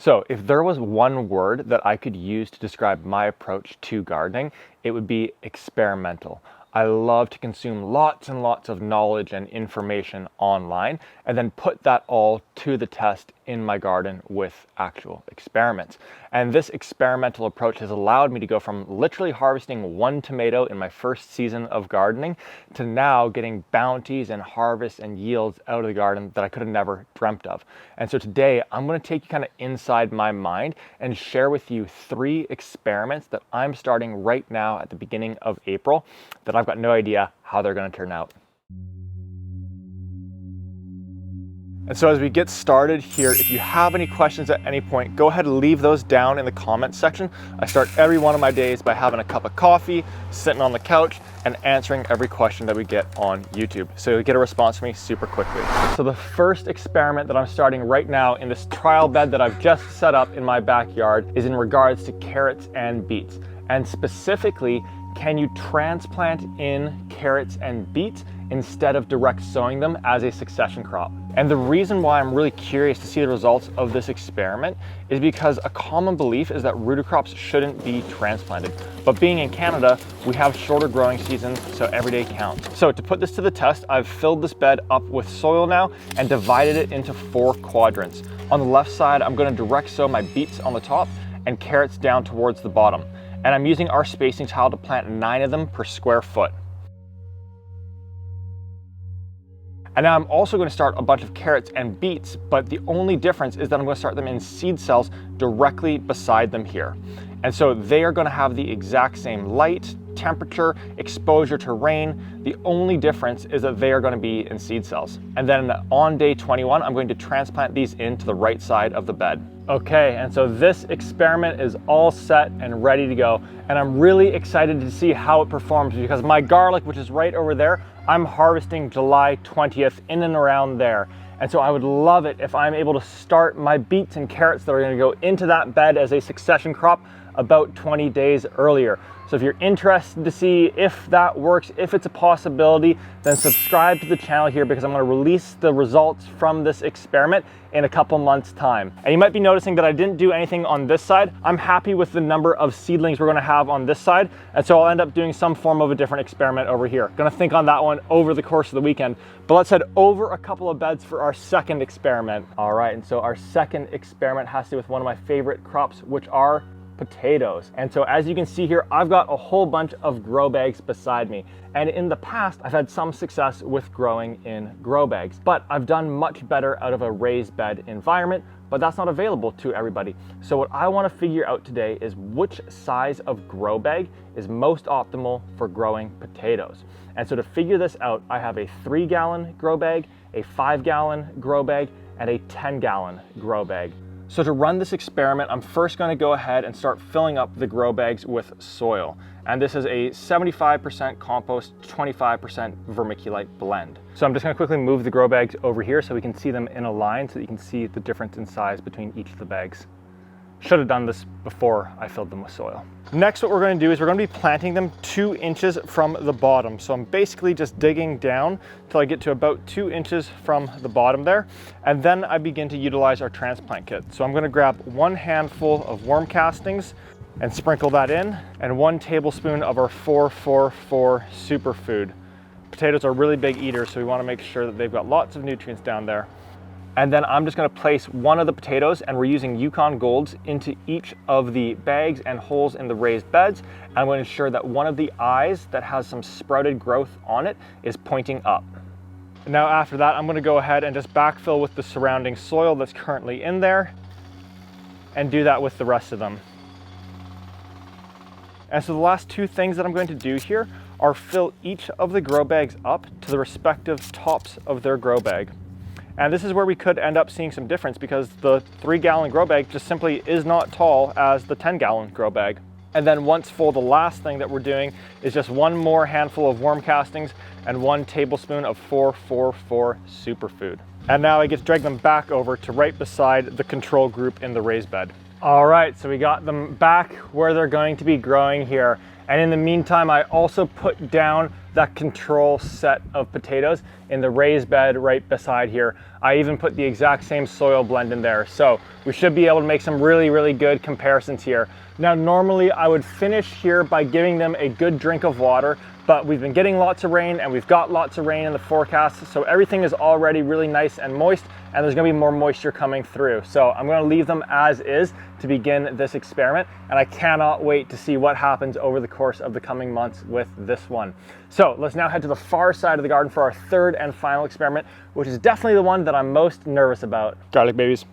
So if there was one word that I could use to describe my approach to gardening, it would be experimental. I love to consume lots and lots of knowledge and information online and then put that all to the test in my garden with actual experiments. And this experimental approach has allowed me to go from literally harvesting one tomato in my first season of gardening to now getting bounties and harvests and yields out of the garden that I could have never dreamt of. And so today I'm going to take you kind of inside my mind and share with you 3 experiments that I'm starting right now at the beginning of April that I've got no idea how they're going to turn out. And so as we get started here, if you have any questions at any point, go ahead and leave those down in the comments section. I start every one of my days by having a cup of coffee, sitting on the couch, and answering every question that we get on YouTube. So you get a response from me super quickly. So the first experiment that I'm starting right now in this trial bed that I've just set up in my backyard is in regards to carrots and beets. And specifically, can you transplant in carrots and beets instead of direct sowing them as a succession crop? And the reason why I'm really curious to see the results of this experiment is because a common belief is that rooted crops shouldn't be transplanted. But being in Canada, we have shorter growing seasons, so every day counts. So to put this to the test, I've filled this bed up with soil now and divided it into 4 quadrants. On the left side, I'm going to direct sow my beets on the top and carrots down towards the bottom. And I'm using our spacing tile to plant 9 of them per square foot. And now I'm also going to start a bunch of carrots and beets, but the only difference is that I'm going to start them in seed cells directly beside them here. And so they are going to have the exact same light, temperature, exposure to rain. The only difference is that they are going to be in seed cells. And then on day 21, I'm going to transplant these into the right side of the bed. Okay, and so this experiment is all set and ready to go. And I'm really excited to see how it performs because my garlic, which is right over there, I'm harvesting July 20th in and around there. And so I would love it if I'm able to start my beets and carrots that are going to go into that bed as a succession crop about 20 days earlier. So if you're interested to see if that works, if it's a possibility, then subscribe to the channel here because I'm going to release the results from this experiment in a couple months' time. And you might be noticing that I didn't do anything on this side. I'm happy with the number of seedlings we're going to have on this side, and so I'll end up doing some form of a different experiment over here. Going to think on that one over the course of the weekend. But let's head over a couple of beds for our second experiment. All right, and so our second experiment has to do with one of my favorite crops, which are potatoes. And so as you can see here, I've got a whole bunch of grow bags beside me. And in the past, I've had some success with growing in grow bags, but I've done much better out of a raised bed environment, but that's not available to everybody. So what I want to figure out today is which size of grow bag is most optimal for growing potatoes. And so to figure this out, I have a 3-gallon grow bag, a 5-gallon grow bag, and a 10-gallon grow bag. So to run this experiment, I'm first going to go ahead and start filling up the grow bags with soil. And this is a 75% compost, 25% vermiculite blend. So I'm just going to quickly move the grow bags over here so we can see them in a line so that you can see the difference in size between each of the bags. Should have done this before I filled them with soil. Next, what we're going to do is we're going to be planting them 2 inches from the bottom. So I'm basically just digging down till I get to about 2 inches from the bottom there. And then I begin to utilize our transplant kit. So I'm going to grab 1 handful of worm castings and sprinkle that in, and 1 tablespoon of our 4-4-4 superfood. Potatoes are really big eaters, so we want to make sure that they've got lots of nutrients down there. And then I'm just going to place 1 of the potatoes, and we're using Yukon Golds, into each of the bags and holes in the raised beds. And I'm going to ensure that 1 of the eyes that has some sprouted growth on it is pointing up. Now after that, I'm going to go ahead and just backfill with the surrounding soil that's currently in there and do that with the rest of them. And so the last 2 things that I'm going to do here are fill each of the grow bags up to the respective tops of their grow bag. And this is where we could end up seeing some difference because the 3-gallon grow bag just simply is not tall as the 10-gallon grow bag. And then once full, the last thing that we're doing is just 1 more handful of worm castings and 1 tablespoon of 4-4-4 superfood. And now I get to drag them back over to right beside the control group in the raised bed. All right, so we got them back where they're going to be growing here. And in the meantime, I also put down that control set of potatoes in the raised bed right beside here. I even put the exact same soil blend in there. So we should be able to make some really, really good comparisons here. Now, normally I would finish here by giving them a good drink of water, but we've been getting lots of rain and we've got lots of rain in the forecast. So everything is already really nice and moist, and there's gonna be more moisture coming through. So I'm gonna leave them as is to begin this experiment. And I cannot wait to see what happens over the course of the coming months with this one. So let's now head to the far side of the garden for our third and final experiment, which is definitely the one that I'm most nervous about. Garlic babies.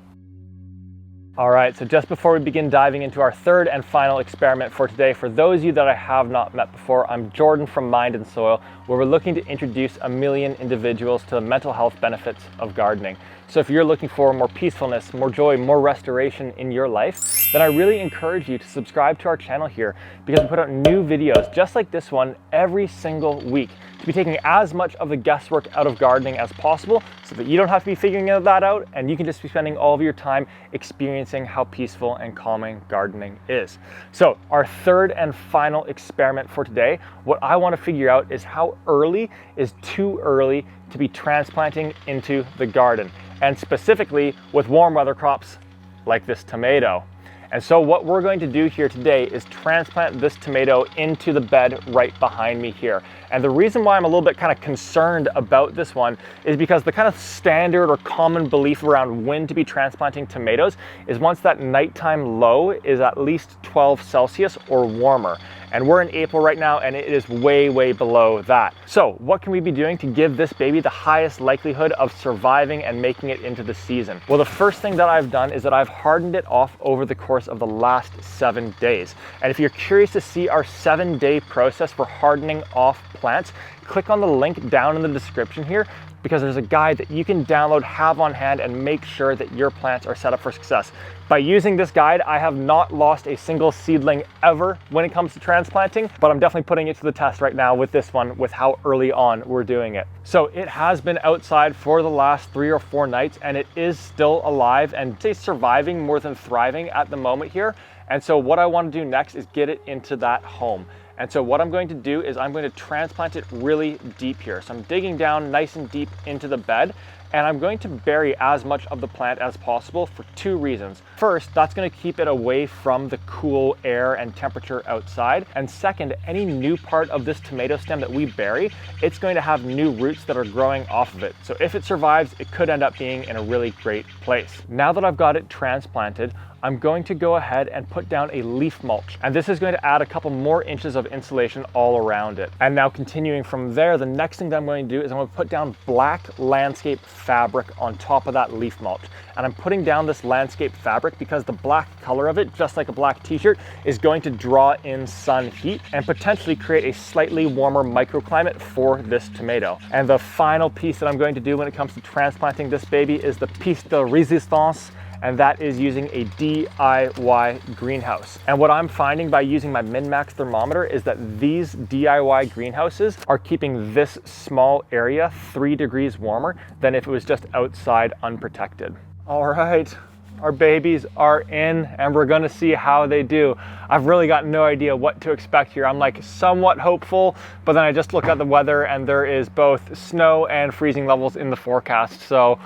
All right, so just before we begin diving into our third and final experiment for today, for those of you that I have not met before, I'm Jordan from Mind and Soil, where we're looking to introduce 1 million individuals to the mental health benefits of gardening. So if you're looking for more peacefulness, more joy, more restoration in your life, then I really encourage you to subscribe to our channel here, because we put out new videos just like this one every single week to be taking as much of the guesswork out of gardening as possible, so that you don't have to be figuring that out and you can just be spending all of your time experiencing how peaceful and calming gardening is. So our third and final experiment for today, what I want to figure out is how early is too early to be transplanting into the garden, and specifically with warm weather crops like this tomato. And so what we're going to do here today is transplant this tomato into the bed right behind me here. And the reason why I'm a little bit kind of concerned about this one is because the kind of standard or common belief around when to be transplanting tomatoes is once that nighttime low is at least 12 Celsius or warmer. And we're in April right now, and it is way, way below that. So what can we be doing to give this baby the highest likelihood of surviving and making it into the season? Well, the first thing that I've done is that I've hardened it off over the course of the last 7 days. And if you're curious to see our 7-day process for hardening off plants, click on the link down in the description here, because there's a guide that you can download, have on hand, and make sure that your plants are set up for success. By using this guide, I have not lost a single seedling ever when it comes to transplanting, but I'm definitely putting it to the test right now with this one, with how early on we're doing it. So it has been outside for the last 3 or 4 nights, and it is still alive and surviving more than thriving at the moment here. And so what I want to do next is get it into that home. And so what I'm going to do is I'm going to transplant it really deep here. So I'm digging down nice and deep into the bed, and I'm going to bury as much of the plant as possible for 2 reasons. First, that's going to keep it away from the cool air and temperature outside. And second, any new part of this tomato stem that we bury, it's going to have new roots that are growing off of it. So if it survives, it could end up being in a really great place. Now that I've got it transplanted, I'm going to go ahead and put down a leaf mulch, and this is going to add a couple more inches of insulation all around it. And now continuing from there, the next thing that I'm going to do is I'm going to put down black landscape fabric on top of that leaf mulch. And I'm putting down this landscape fabric because the black color of it, just like a black t-shirt, is going to draw in sun heat and potentially create a slightly warmer microclimate for this tomato. And the final piece that I'm going to do when it comes to transplanting this baby is the piece de résistance, and that is using a DIY greenhouse. And what I'm finding by using my Min-Max thermometer is that these DIY greenhouses are keeping this small area 3 degrees warmer than if it was just outside unprotected. All right, our babies are in, and we're gonna see how they do. I've really got no idea what to expect here. I'm like somewhat hopeful, but then I just look at the weather and there is both snow and freezing levels in the forecast. So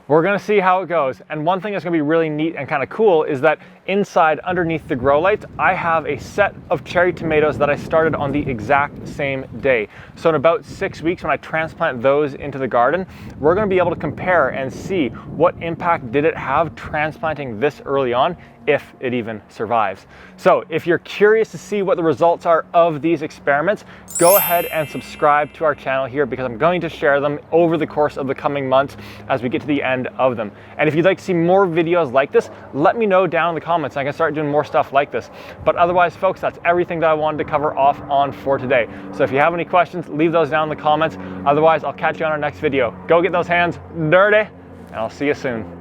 we're gonna see how it goes. And one thing that's gonna be really neat and kind of cool is that inside, underneath the grow lights, I have a set of cherry tomatoes that I started on the exact same day. So in about 6 weeks, when I transplant those into the garden, we're gonna be able to compare and see what impact did it have transplanting this early on, if it even survives. So if you're curious to see what the results are of these experiments, go ahead and subscribe to our channel here, because I'm going to share them over the course of the coming months as we get to the end of them. And if you'd like to see more videos like this, let me know down in the comments. I can start doing more stuff like this. But otherwise, folks, that's everything that I wanted to cover off on for today. So if you have any questions, leave those down in the comments. Otherwise, I'll catch you on our next video. Go get those hands dirty, and I'll see you soon.